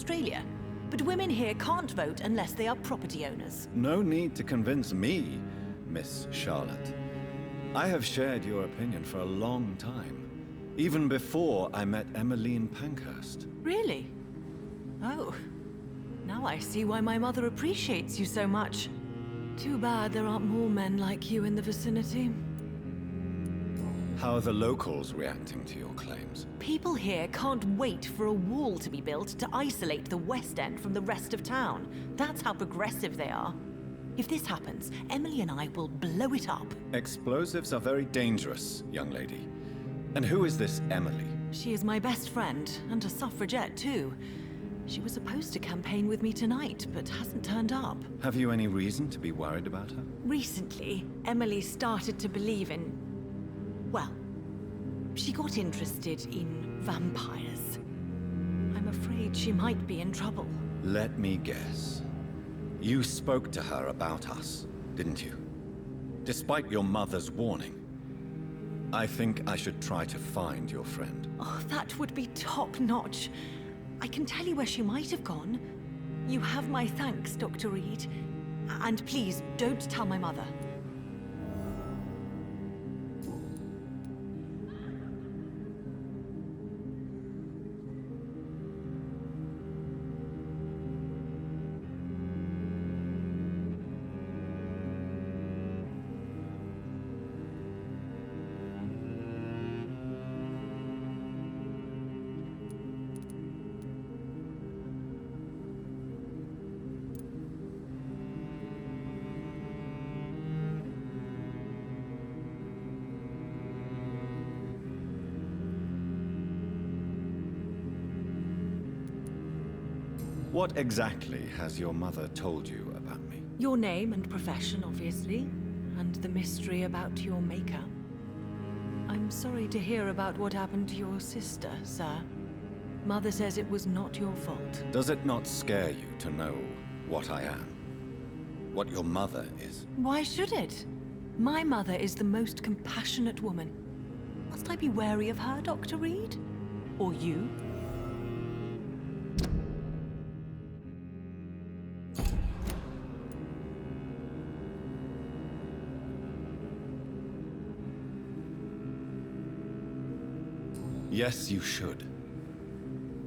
Australia. But women here can't vote unless they are property owners. No need to convince me, Miss Charlotte. I have shared your opinion for a long time. Even before I met Emmeline Pankhurst. Really? Oh. Now I see why my mother appreciates you so much. Too bad there aren't more men like you in the vicinity. How are the locals reacting to your claims? People here can't wait for a wall to be built to isolate the West End from the rest of town. That's how progressive they are. If this happens, Emily and I will blow it up. Explosives are very dangerous, young lady. And who is this Emily? She is my best friend, and a suffragette too. She was supposed to campaign with me tonight, but hasn't turned up. Have you any reason to be worried about her? Recently, Emily started to believe in... well, she got interested in vampires. I'm afraid she might be in trouble. Let me guess. You spoke to her about us, didn't you? Despite your mother's warning. I think I should try to find your friend. Oh, that would be top-notch. I can tell you where she might have gone. You have my thanks, Dr. Reed. And please, don't tell my mother. What exactly has your mother told you about me? Your name and profession, obviously, and the mystery about your maker. I'm sorry to hear about what happened to your sister, sir. Mother says it was not your fault. Does it not scare you to know what I am? What your mother is? Why should it? My mother is the most compassionate woman. Must I be wary of her, Dr. Reed? Or you? Yes, you should.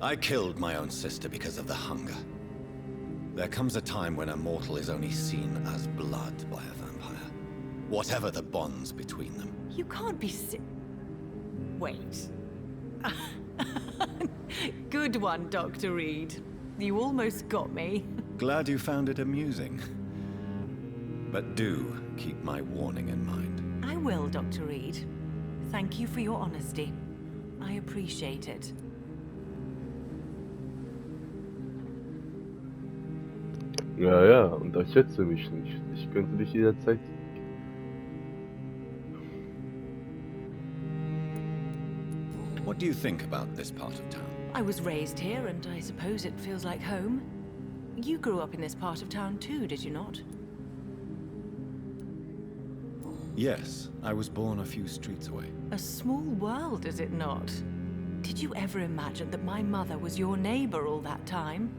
I killed my own sister because of the hunger. There comes a time when a mortal is only seen as blood by a vampire. Whatever the bonds between them. You can't be Wait. Good one, Dr. Reed. You almost got me. Glad you found it amusing. But do keep my warning in mind. I will, Dr. Reed. Thank you for your honesty. I appreciate it. Ja, ja, unterschätze mich nicht. Ich könnte dich jederzeit. What do you think about this part of town? I was raised here, and I suppose it feels like home. You grew up in this part of town too, did you not? Yes, I was born a few streets away. A small world, is it not? Did you ever imagine that my mother was your neighbor all that time?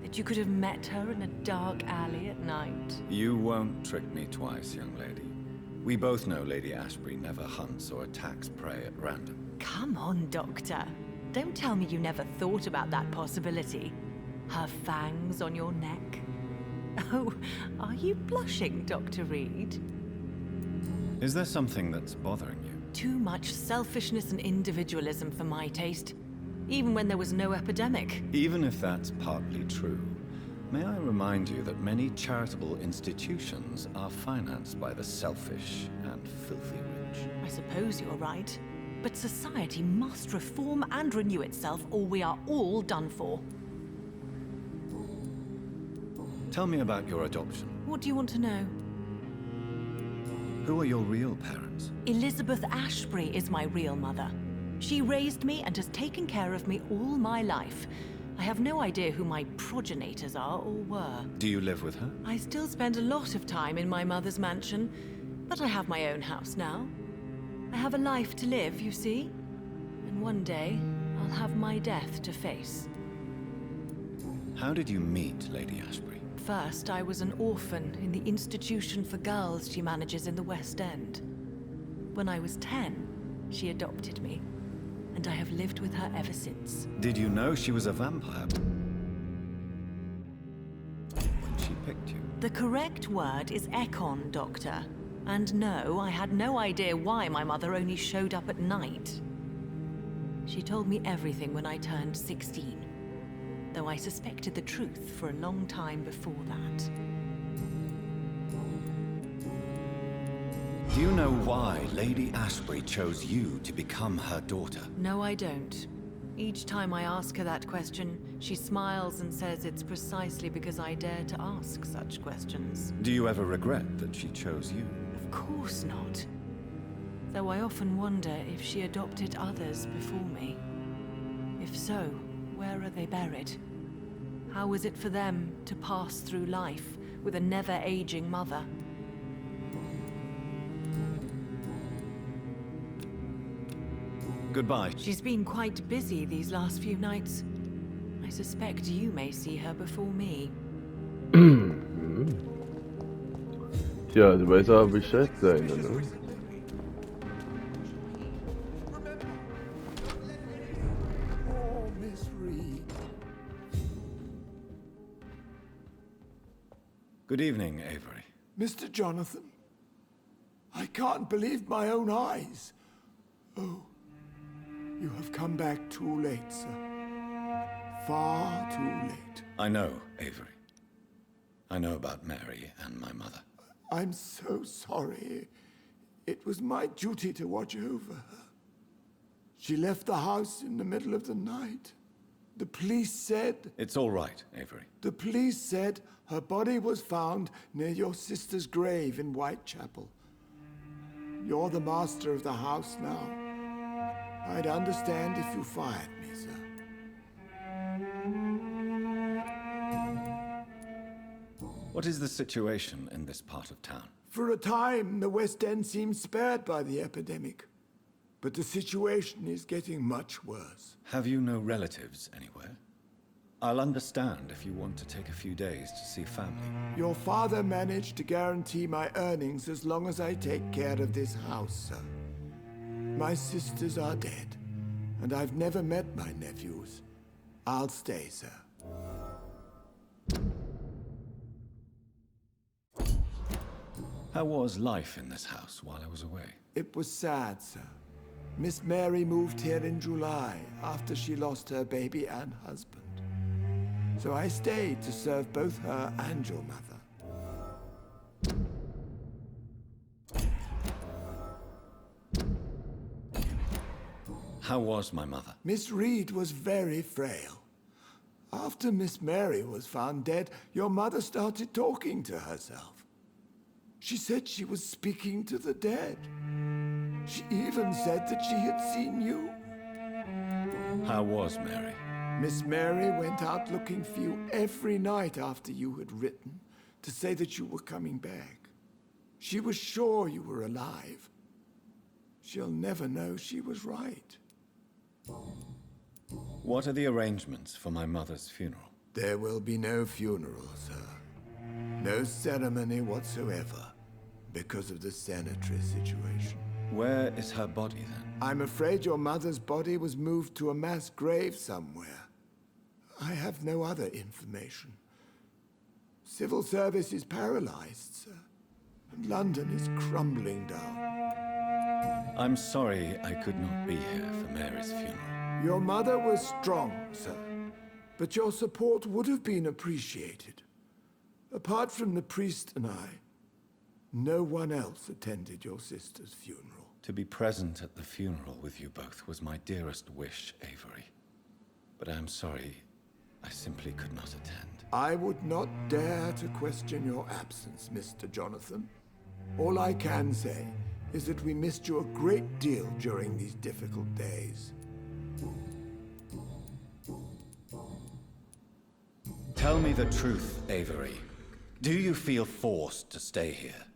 That you could have met her in a dark alley at night? You won't trick me twice, young lady. We both know Lady Ashbury never hunts or attacks prey at random. Come on, Doctor. Don't tell me you never thought about that possibility. Her fangs on your neck. Oh, are you blushing, Dr. Reed? Is there something that's bothering you? Too much selfishness and individualism for my taste. Even when there was no epidemic. Even if that's partly true, may I remind you that many charitable institutions are financed by the selfish and filthy rich. I suppose you're right. But society must reform and renew itself, or we are all done for. Tell me about your adoption. What do you want to know? Who are your real parents? Elizabeth Ashbury is my real mother. She raised me and has taken care of me all my life. I have no idea who my progenitors are or were. Do you live with her? I still spend a lot of time in my mother's mansion, but I have my own house now. I have a life to live, you see? And one day, I'll have my death to face. How did you meet Lady Ashbury? First, I was an orphan in the institution for girls she manages in the West End. When I was 10, she adopted me, and I have lived with her ever since. Did you know she was a vampire when she picked you? The correct word is Ekon, Doctor. And no, I had no idea why my mother only showed up at night. She told me everything when I turned 16, though I suspected the truth for a long time before that. Do you know why Lady Ashbury chose you to become her daughter? No, I don't. Each time I ask her that question, she smiles and says it's precisely because I dare to ask such questions. Do you ever regret that she chose you? Of course not. Though I often wonder if she adopted others before me. If so, where are they buried? How was it for them to pass through life with a never-aging mother? Goodbye. She's been quite busy these last few nights. I suspect you may see her before me. Tja, du weißt aber Bescheid sein, ne? Oh, Miss Reed. Good evening, Avery. Mr. Jonathan, I can't believe my own eyes. Oh, you have come back too late, sir. Far too late. I know, Avery. I know about Mary and my mother. I'm so sorry. It was my duty to watch over her. She left the house in the middle of the night. The police said... It's all right, Avery. The police said her body was found near your sister's grave in Whitechapel. You're the master of the house now. I'd understand if you fired me, sir. What is the situation in this part of town? For a time, the West End seemed spared by the epidemic. But the situation is getting much worse. Have you no relatives anywhere? I'll understand if you want to take a few days to see family. Your father managed to guarantee my earnings as long as I take care of this house, sir. My sisters are dead, and I've never met my nephews. I'll stay, sir. How was life in this house while I was away? It was sad, sir. Miss Mary moved here in July after she lost her baby and husband. So I stayed to serve both her and your mother. How was my mother? Miss Reed was very frail. After Miss Mary was found dead, your mother started talking to herself. She said she was speaking to the dead. She even said that she had seen you. How was Mary? Miss Mary went out looking for you every night after you had written to say that you were coming back. She was sure you were alive. She'll never know she was right. What are the arrangements for my mother's funeral? There will be no funeral, sir. No ceremony whatsoever, because of the sanitary situation. Where is her body then? I'm afraid your mother's body was moved to a mass grave somewhere. I have no other information. Civil service is paralyzed, sir, and London is crumbling down. I'm sorry I could not be here for Mary's funeral. Your mother was strong, sir, but your support would have been appreciated. Apart from the priest and I, no one else attended your sister's funeral. To be present at the funeral with you both was my dearest wish, Avery. But I'm sorry, I simply could not attend. I would not dare to question your absence, Mr. Jonathan. All I can say is that we missed you a great deal during these difficult days. Tell me the truth, Avery. Do you feel forced to stay here?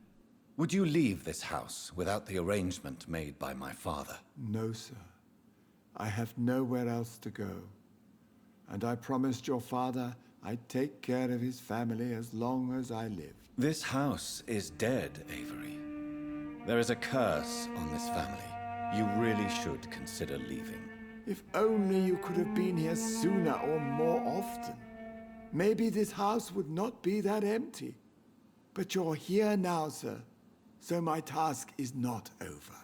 Would you leave this house without the arrangement made by my father? No, sir. I have nowhere else to go. And I promised your father I'd take care of his family as long as I lived. This house is dead, Avery. There is a curse on this family. You really should consider leaving. If only you could have been here sooner or more often. Maybe this house would not be that empty. But you're here now, sir, so my task is not over.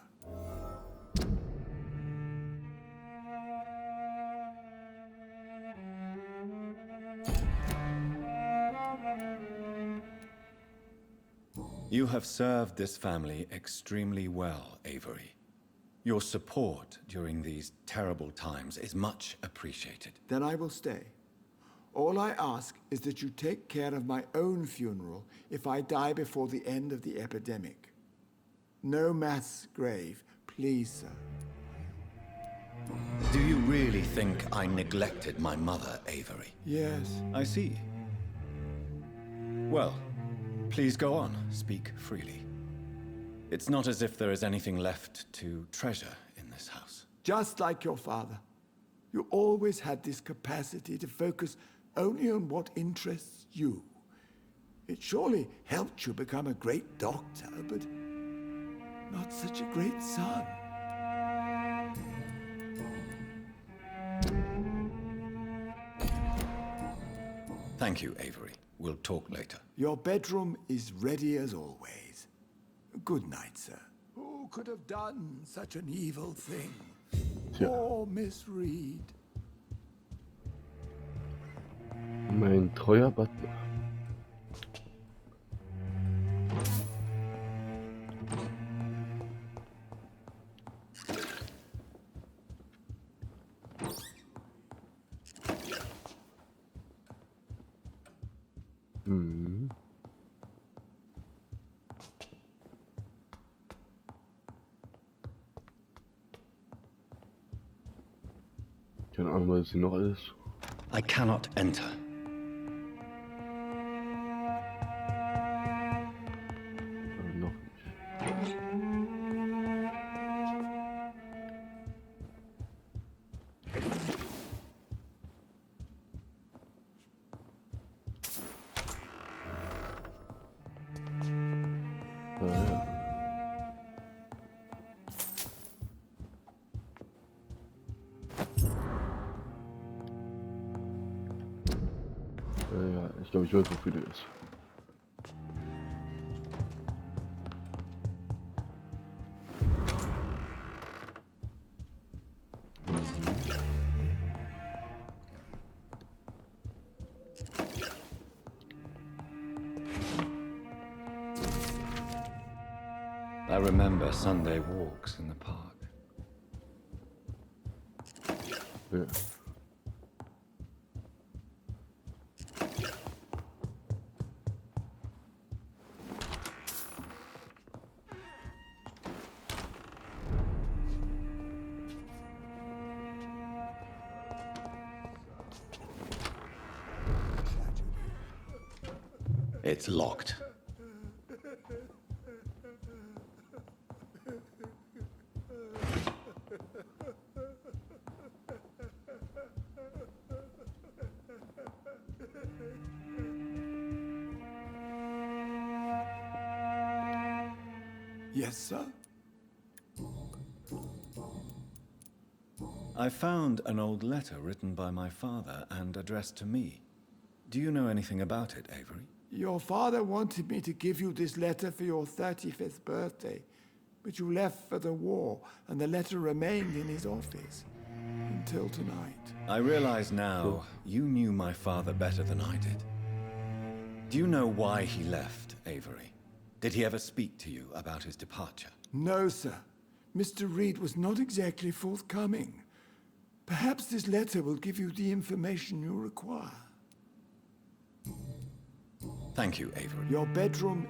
You have served this family extremely well, Avery. Your support during these terrible times is much appreciated. Then I will stay. All I ask is that you take care of my own funeral if I die before the end of the epidemic. No mass grave, please, sir. Do you really think I neglected my mother, Avery? Yes. I see. Well, please go on, speak freely. It's not as if there is anything left to treasure in this house. Just like your father. You always had this capacity to focus only on what interests you. It surely helped you become a great doctor, but not such a great son. Thank you, Avery. We'll talk later. Your bedroom is ready as always. Good night, sir. Who could have done such an evil thing? Poor Miss Reed. Mein treuer Butler. Mhm. Keine Ahnung, was hier noch alles. I cannot enter. Noch nicht. Ja. Ja, ich glaube, ich weiß, wofür der ist. I remember Sunday walks in the park. Ja. It's locked. Yes, sir? I found an old letter written by my father and addressed to me. Do you know anything about it, Avery? Your father wanted me to give you this letter for your 35th birthday, but you left for the war, and the letter remained in his office until tonight. I realize now you knew my father better than I did. Do you know why he left, Avery? Did he ever speak to you about his departure? No, sir. Mr. Reed was not exactly forthcoming. Perhaps this letter will give you the information you require. Thank you, Avery. Your bedroom